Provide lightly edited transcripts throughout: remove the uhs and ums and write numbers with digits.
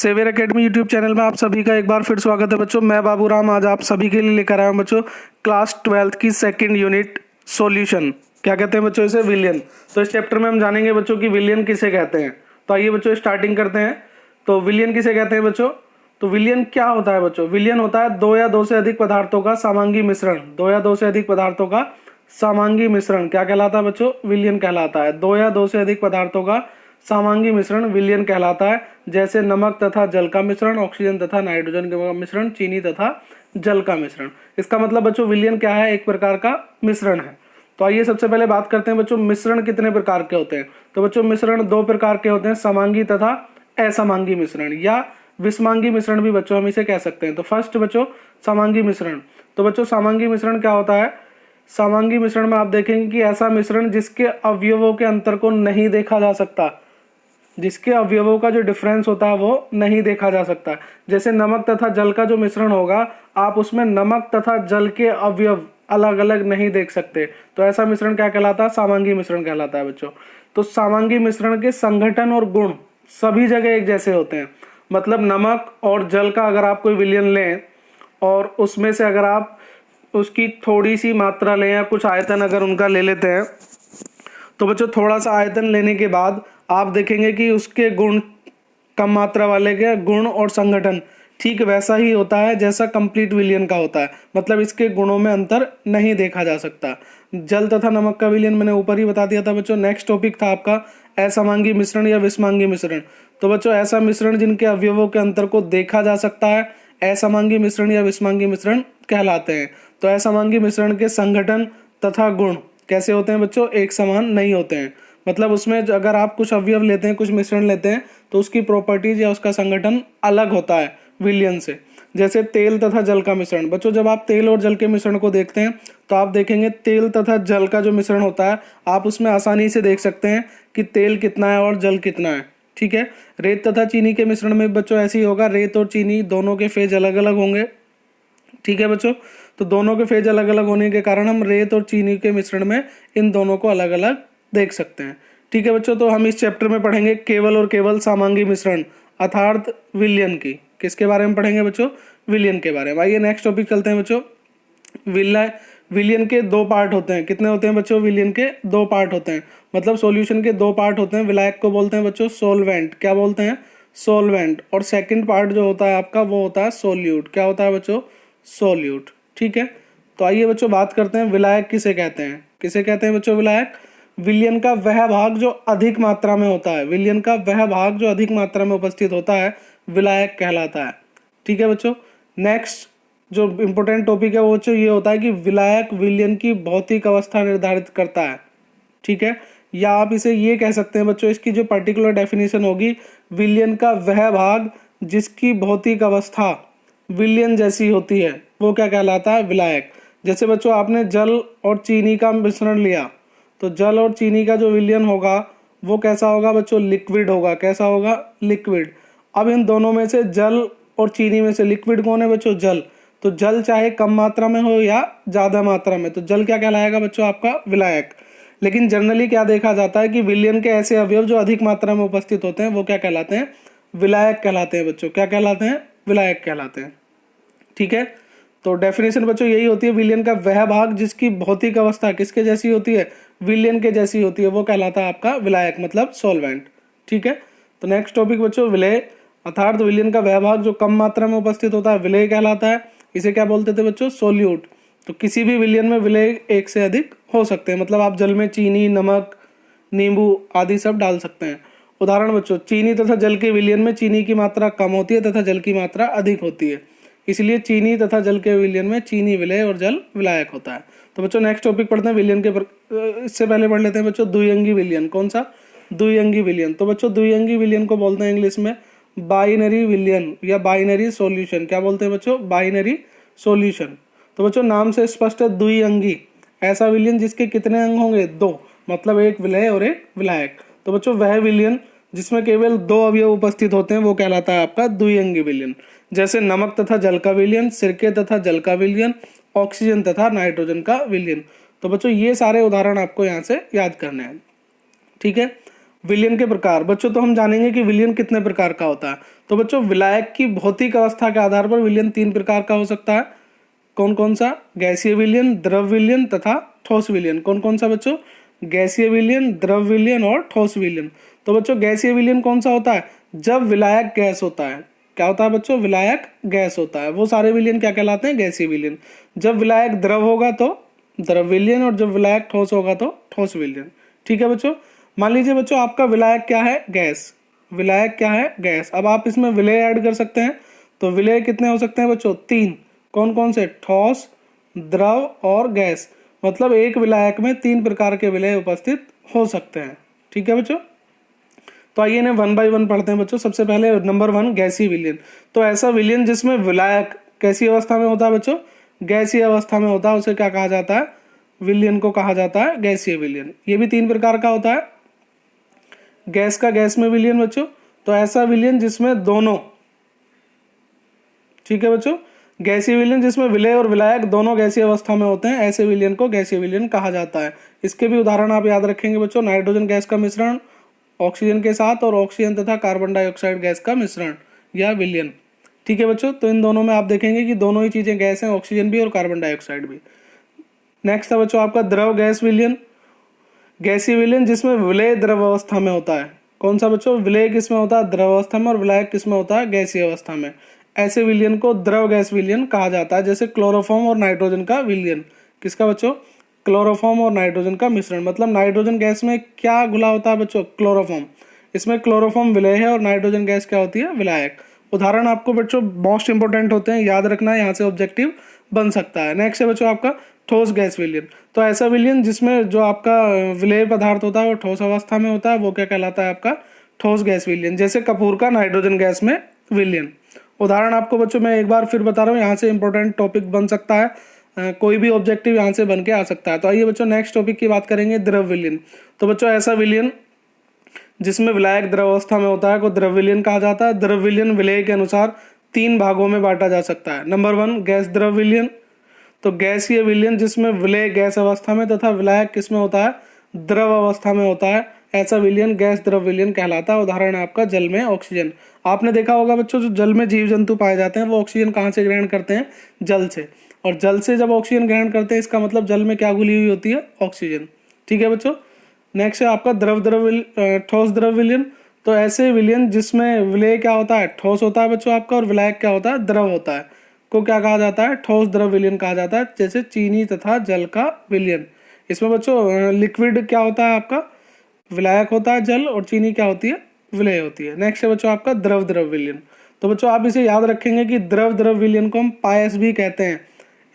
Saviour academy YouTube channel में आप सभी का एक बार फिर स्वागत है बच्चों। मैं बाबूराम आज आप सभी के लिए लेकर आया हूं बच्चों क्लास 12th की सेकंड यूनिट सॉल्यूशन। क्या कहते हैं बच्चों इसे? विलियन। तो इस चैप्टर में हम जानेंगे बच्चों कि विलियन किसे कहते हैं। तो आइए बच्चों स्टार्टिंग करते हैं। तो विलियन किसे कहते हैं बच्चों? तो विलियन क्या होता है बच्चों? विलियन होता है दो या दो से अधिक पदार्थों का समांगी मिश्रण। दो या दो से अधिक पदार्थों का समांगी मिश्रण क्या कहलाता है बच्चों? विलियन कहलाता है। दो या दो से अधिक पदार्थों का समांगी मिश्रण विलियन कहलाता है। जैसे नमक तथा जल का मिश्रण, ऑक्सीजन तथा नाइट्रोजन का मिश्रण, चीनी तथा जल का मिश्रण। इसका मतलब बच्चों विलियन क्या है? एक प्रकार का मिश्रण है। तो आइए सबसे पहले बात करते हैं बच्चों मिश्रण कितने प्रकार के होते हैं। तो बच्चों मिश्रण दो प्रकार के होते हैं, समांगी तथा असमांगी मिश्रण या विषमांगी मिश्रण भी बच्चों हम इसे कह सकते हैं। तो फर्स्ट बच्चों समांगी मिश्रण। तो बच्चों समांगी मिश्रण क्या होता है? समांगी मिश्रण में आप देखेंगे कि ऐसा मिश्रण जिसके अवयवों के अंतर को नहीं देखा जा सकता, जिसके अवयवों का जो डिफरेंस होता है वो नहीं देखा जा सकता। जैसे नमक तथा जल का जो मिश्रण होगा, आप उसमें नमक तथा जल के अवयव अलग अलग नहीं देख सकते। तो ऐसा मिश्रण क्या कहलाता है? समांगी मिश्रण कहलाता है बच्चों। तो समांगी मिश्रण के संगठन और गुण सभी जगह एक जैसे होते हैं। मतलब नमक और जल का अगर आप कोई विलयन लें और उसमें से अगर आप उसकी थोड़ी सी मात्रा लें या कुछ आयतन अगर उनका ले लेते हैं, तो बच्चों थोड़ा सा आयतन लेने के बाद आप देखेंगे कि उसके गुण कम मात्रा वाले के गुण और संगठन ठीक वैसा ही होता है जैसा कंप्लीट विलयन का होता है। मतलब इसके गुणों में अंतर नहीं देखा जा सकता। जल तथा नमक का विलयन मैंने ऊपर ही बता दिया था बच्चों। नेक्स्ट टॉपिक था आपका असमांगी मिश्रण या विषमांगी मिश्रण। तो बच्चों ऐसा मिश्रण जिनके अवयवों के अंतर को देखा जा सकता है असमांगी मिश्रण या विषमांगी मिश्रण कहलाते हैं। तो असमांगी मिश्रण के संगठन तथा गुण कैसे होते हैं बच्चों? एक समान नहीं होते हैं। मतलब उसमें अगर आप कुछ अवयव लेते हैं, कुछ मिश्रण लेते हैं, तो उसकी प्रॉपर्टीज या उसका संगठन अलग होता है विलयन से। जैसे तेल तथा जल का मिश्रण। बच्चों जब आप तेल और जल के मिश्रण को देखते हैं तो आप देखेंगे तेल तथा जल का जो मिश्रण होता है, आप उसमें आसानी से देख सकते हैं कि तेल कितना है और जल कितना है। ठीक है। रेत तथा चीनी के मिश्रण में बच्चों ऐसे ही होगा, रेत और चीनी दोनों के फेज अलग अलग होंगे। ठीक है बच्चों। तो दोनों के फेज अलग अलग होने के कारण हम रेत और चीनी के मिश्रण में इन दोनों को अलग अलग देख सकते हैं। ठीक है बच्चों। तो हम इस चैप्टर में पढ़ेंगे केवल और केवल समांगी मिश्रण अर्थात विलयन की। किसके बारे में पढ़ेंगे बच्चों? विलयन के बारे में। आइए नेक्स्ट टॉपिक चलते हैं बच्चों। विलयन के दो पार्ट होते हैं। कितने होते हैं बच्चों? विलयन के दो पार्ट होते हैं। मतलब सॉल्यूशन के दो पार्ट होते हैं। विलायक को बोलते हैं बच्चों सोलवेंट। क्या बोलते हैं? सोलवेंट। और सेकंड पार्ट जो होता है आपका वो होता है सोल्यूट। क्या होता है बच्चों? सोल्यूट। ठीक है। तो आइए बच्चों बात करते हैं विलायक किसे कहते हैं। किसे कहते हैं बच्चों विलायक? विलयन का वह भाग जो अधिक मात्रा में होता है, विलयन का वह भाग जो अधिक मात्रा में उपस्थित होता है विलायक कहलाता है। ठीक है बच्चों। नेक्स्ट जो इंपॉर्टेंट टॉपिक है वो बच्चों ये होता है कि विलायक विलयन की भौतिक अवस्था निर्धारित करता है। ठीक है। या आप इसे ये कह सकते हैं बच्चों, इसकी जो पर्टिकुलर डेफिनेशन होगी, विलयन का वह भाग जिसकी भौतिक अवस्था विलयन जैसी होती है वो क्या कहलाता है? विलायक। जैसे बच्चों आपने जल और चीनी का मिश्रण लिया, तो जल और चीनी का जो विलयन होगा वो कैसा होगा बच्चों? लिक्विड होगा। कैसा होगा? लिक्विड। अब इन दोनों में से जल और चीनी में से लिक्विड कौन है बच्चों? जल। तो जल चाहे कम मात्रा में हो या ज्यादा मात्रा में, तो जल क्या कहलाएगा बच्चों? आपका विलायक। लेकिन जनरली क्या देखा जाता है कि विलयन के ऐसे अवयव जो अधिक मात्रा में उपस्थित होते हैं वो क्या कहलाते हैं? विलायक कहलाते हैं बच्चों। क्या कहलाते हैं? विलायक कहलाते हैं। ठीक है। तो डेफिनेशन बच्चों यही होती है, विलयन का वह भाग जिसकी भौतिक अवस्था किसके जैसी होती है? विलयन के जैसी होती है, वो कहलाता है आपका विलायक मतलब सॉल्वेंट। ठीक है। तो नेक्स्ट टॉपिक बच्चों विलेय अर्थात विलयन का वह भाग जो कम मात्रा में उपस्थित होता है विलेय कहलाता है। इसे क्या बोलते थे बच्चों? सोल्यूट। तो किसी भी विलयन में विलेय एक से अधिक हो सकते हैं। मतलब आप जल में चीनी, नमक, नींबू आदि सब डाल सकते हैं। उदाहरण बच्चों चीनी तथा जल के विलयन में चीनी की मात्रा कम होती है तथा जल की मात्रा अधिक होती है, इसलिए चीनी तथा जल के विलयन में चीनी विलेय और जल विलायक होता है। तो बच्चों नेक्स्ट टॉपिक पढ़ते हैं विलयन के इससे पहले पढ़ लेते हैं बच्चों द्विअंगी विलयन। कौन सा? द्विअंगी विलयन। तो बच्चों द्विअंगी विलयन को बोलते हैं इंग्लिश में बाइनरी विलयन या बाइनरी सॉल्यूशन। क्या बोलते हैं बच्चों? Binary solution. तो बच्चों नाम से स्पष्ट है द्विअंगी ऐसा विलयन जिसके कितने अंग होंगे? दो। मतलब एक विलेय और एक विलायक। तो बच्चों वह विलयन जिसमें केवल दो अवयव उपस्थित होते हैं वो कहलाता है आपका द्विअंगी विलयन। जैसे नमक तथा जल का विलयन, सिरके तथा जल का विलयन, ऑक्सीजन तथा नाइट्रोजन का विलयन। तो बच्चों ये सारे उदाहरण आपको यहाँ से याद करने हैं। ठीक है। विलयन के प्रकार बच्चों, तो हम जानेंगे कि विलयन कितने प्रकार का होता है। तो बच्चों विलायक की भौतिक अवस्था के आधार पर विलयन 3 प्रकार का हो सकता है। कौन कौन सा? गैसीय विलयन, द्रव विलयन तथा ठोस विलयन। कौन कौन सा बच्चों? गैसीय विलयन, द्रव विलयन और ठोस विलयन। तो बच्चों गैसीय विलयन कौन सा होता है? जब विलायक गैस होता है। क्या होता है बच्चों? विलायक गैस होता है। वो सारे विलयन क्या कहलाते हैं? गैसीय विलयन। जब विलायक द्रव होगा तो द्रव विलयन, और जब विलायक ठोस होगा तो ठोस विलयन। ठीक है बच्चों। मान लीजिए बच्चों आपका विलायक क्या है? गैस। विलायक क्या है? गैस। अब आप इसमें विलय ऐड कर सकते हैं। तो विलय कितने हो सकते हैं बच्चों? 3। कौन कौन से? ठोस, द्रव और गैस। मतलब एक विलायक में 3 प्रकार के विलय उपस्थित हो सकते हैं। ठीक है बच्चों। तो आइए इन्हें 1 बाय 1 पढ़ते हैं बच्चों। सबसे पहले नंबर 1 गैसीय विलयन। तो ऐसा विलयन जिसमें विलायक कैसी अवस्था में होता है बच्चों? गैसीय अवस्था में होता है, उसे क्या कहा जाता है? विलयन को कहा जाता है गैसीय विलयन। ये भी 3 प्रकार का होता है। गैस का गैस में विलयन बच्चों, तो ऐसा विलयन जिसमें दोनों, ठीक है बच्चों, गैसीय विलयन जिसमें विलय और विलायक दोनों गैसीय अवस्था में होते हैं, ऐसे विलयन को गैसीय विलयन कहा जाता है। इसके भी उदाहरण आप याद रखेंगे बच्चों। नाइट्रोजन गैस का मिश्रण ऑक्सीजन के साथ और ऑक्सीजन तथा कार्बन डाइऑक्साइड गैस का मिश्रण या विलयन। ठीक है बच्चों। तो इन दोनों में आप देखेंगे कि दोनों ही चीजें गैस हैं, ऑक्सीजन भी और कार्बन डाइऑक्साइड भी। नेक्स्ट है बच्चों आपका द्रव गैस विलयन। गैसीय विलयन जिसमें विलय द्रव अवस्था में होता है। कौन सा बच्चों? विलय किसमें होता है? द्रव अवस्था में। और विलायक किसमें होता है? गैसीय अवस्था में। ऐसे विलयन को द्रव गैस विलयन कहा जाता है। जैसे क्लोरोफॉर्म और नाइट्रोजन का विलयन। किसका बच्चों? क्लोरोफॉर्म और नाइट्रोजन का मिश्रण। मतलब नाइट्रोजन गैस में क्या घुला होता है बच्चों? क्लोरोफॉर्म। इसमें क्लोरोफॉर्म विलय है और नाइट्रोजन गैस क्या होती है? विलायक। उदाहरण आपको बच्चों मोस्ट इंपोर्टेंट होते हैं, याद रखना है, यहाँ से ऑब्जेक्टिव बन सकता है। नेक्स्ट है बच्चों आपका ठोस गैस विलयन। तो ऐसा विलयन जिसमें जो आपका विलेय पदार्थ होता है वो ठोस अवस्था में होता है, वो क्या कहलाता है? आपका ठोस गैस विलयन। जैसे कपूर का नाइट्रोजन गैस में विलयन। उदाहरण आपको बच्चों मैं एक बार फिर बता रहा हूँ, यहाँ से इंपॉर्टेंट टॉपिक बन सकता है, कोई भी ऑब्जेक्टिव यहाँ से बन के आ सकता है। तो आइए बच्चों नेक्स्ट टॉपिक की बात करेंगे, द्रव विलयन। तो बच्चों ऐसा विलयन जिसमें विलायक द्रव अवस्था में होता है को द्रव विलयन कहा जाता है। द्रव विलयन विलेय के अनुसार 3 भागों में बांटा जा सकता है। नंबर 1 गैस द्रव विलयन। तो गैसीय विलयन जिसमें विलय गैस अवस्था में तथा विलायक किसमें होता है? द्रव अवस्था में होता है, ऐसा विलयन गैस द्रव विलयन कहलाता है। उदाहरण है आपका जल में ऑक्सीजन। आपने देखा होगा बच्चों जो जल में जीव जंतु पाए जाते हैं वो ऑक्सीजन कहाँ से ग्रहण करते हैं? जल से। और जल से जब ऑक्सीजन ग्रहण करते हैं इसका मतलब जल में क्या घुली हुई होती है? ऑक्सीजन। ठीक है बच्चों। नेक्स्ट है आपका ठोस द्रव विलयन। तो ऐसे विलयन जिसमें विलय क्या होता है? ठोस होता है बच्चों आपका, और विलायक क्या होता है? द्रव होता है, को क्या कहा जाता है? ठोस द्रव विलयन कहा जाता है। जैसे चीनी तथा जल का विलयन। इसमें बच्चों लिक्विड क्या होता है आपका? विलायक होता है जल, और चीनी क्या होती है? विलय होती है। नेक्स्ट है बच्चों आपका द्रव द्रव विलयन। तो बच्चों आप इसे याद रखेंगे कि द्रव द्रव विलयन को हम पायस भी कहते हैं।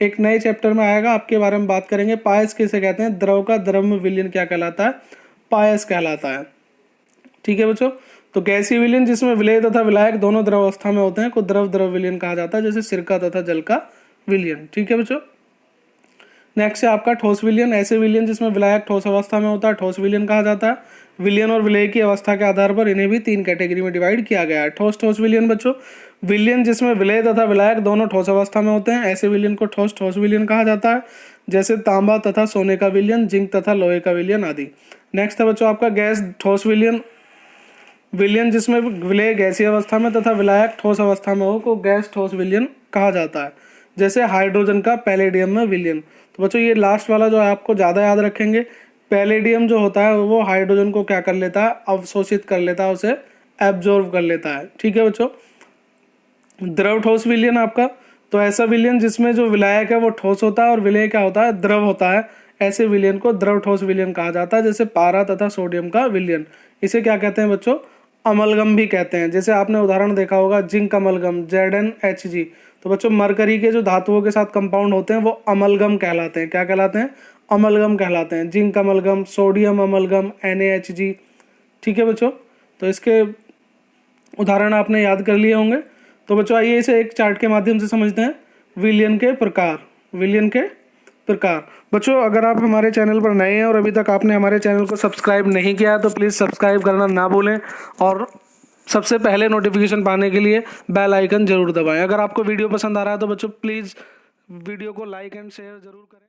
एक नए चैप्टर में आएगा, आपके बारे में बात करेंगे पायस किसे कहते हैं। द्रव का द्रव में विलयन क्या कहलाता है? पायस कहलाता है। ठीक है बच्चों। तो गैसीय विलयन जिसमें विलय तथा विलायक दोनों द्रव अवस्था में होते हैं को द्रव द्रव विलयन कहा जाता है, जैसे सिरका तथा जल का विलयन। ठीक है बच्चों। नेक्स्ट है आपका ठोस विलयन। ऐसे विलयन जिसमें विलायक ठोस अवस्था में होता है ठोस विलयन कहा जाता है। विलयन और विलय की अवस्था के आधार पर इन्हें भी 3 कैटेगरी में डिवाइड किया गया है। ठोस विलयन बच्चों, विलयन जिसमें विलय तथा विलायक दोनों ठोस अवस्था में होते हैं, ऐसे विलयन को ठोस विलयन कहा जाता है। जैसे तांबा तथा सोने का विलयन, जिंक तथा लोहे का विलयन आदि। नेक्स्ट है बच्चों आपका गैस ठोस विलयन। विलयन जिसमें विलय गैसीय अवस्था में तथा विलायक ठोस अवस्था में हो को गैस ठोस विलयन कहा जाता है। जैसे हाइड्रोजन का पैलेडियम में विलयन। तो बच्चों ये लास्ट वाला जो है आपको ज़्यादा याद रखेंगे। पैलेडियम जो होता है वो हाइड्रोजन को क्या कर लेता है? अवशोषित कर लेता है, उसे एब्जॉर्व कर लेता है। ठीक है बच्चों। द्रव ठोस विलयन आपका, तो ऐसा विलयन जिसमें जो विलायक है वो ठोस होता है और विलय क्या होता है? द्रव होता है, ऐसे विलयन को द्रव ठोस विलयन कहा जाता है। जैसे पारा तथा सोडियम का विलयन, इसे क्या कहते हैं बच्चों? अमलगम भी कहते हैं। जैसे आपने उदाहरण देखा होगा जिंक अमलगम ZnHg। तो बच्चों मरकरी के जो धातुओं के साथ कंपाउंड होते हैं वो अमलगम कहलाते हैं। क्या कहलाते हैं? अमलगम कहलाते हैं। Zinc amalgam, sodium amalgam, NaHg। ठीक है बच्चों। तो इसके उदाहरण आपने याद कर लिए होंगे। तो बच्चों आइए इसे एक चार्ट के माध्यम से समझते हैं। विलयन के प्रकार। विलयन के प्रकार। बच्चों अगर आप हमारे चैनल पर नए हैं और अभी तक आपने हमारे चैनल को सब्सक्राइब नहीं किया है तो प्लीज़ सब्सक्राइब करना ना भूलें, और सबसे पहले नोटिफिकेशन पाने के लिए बेल आइकन जरूर दबाएं। अगर आपको वीडियो पसंद आ रहा है तो बच्चों प्लीज़ वीडियो को लाइक एंड शेयर जरूर करें।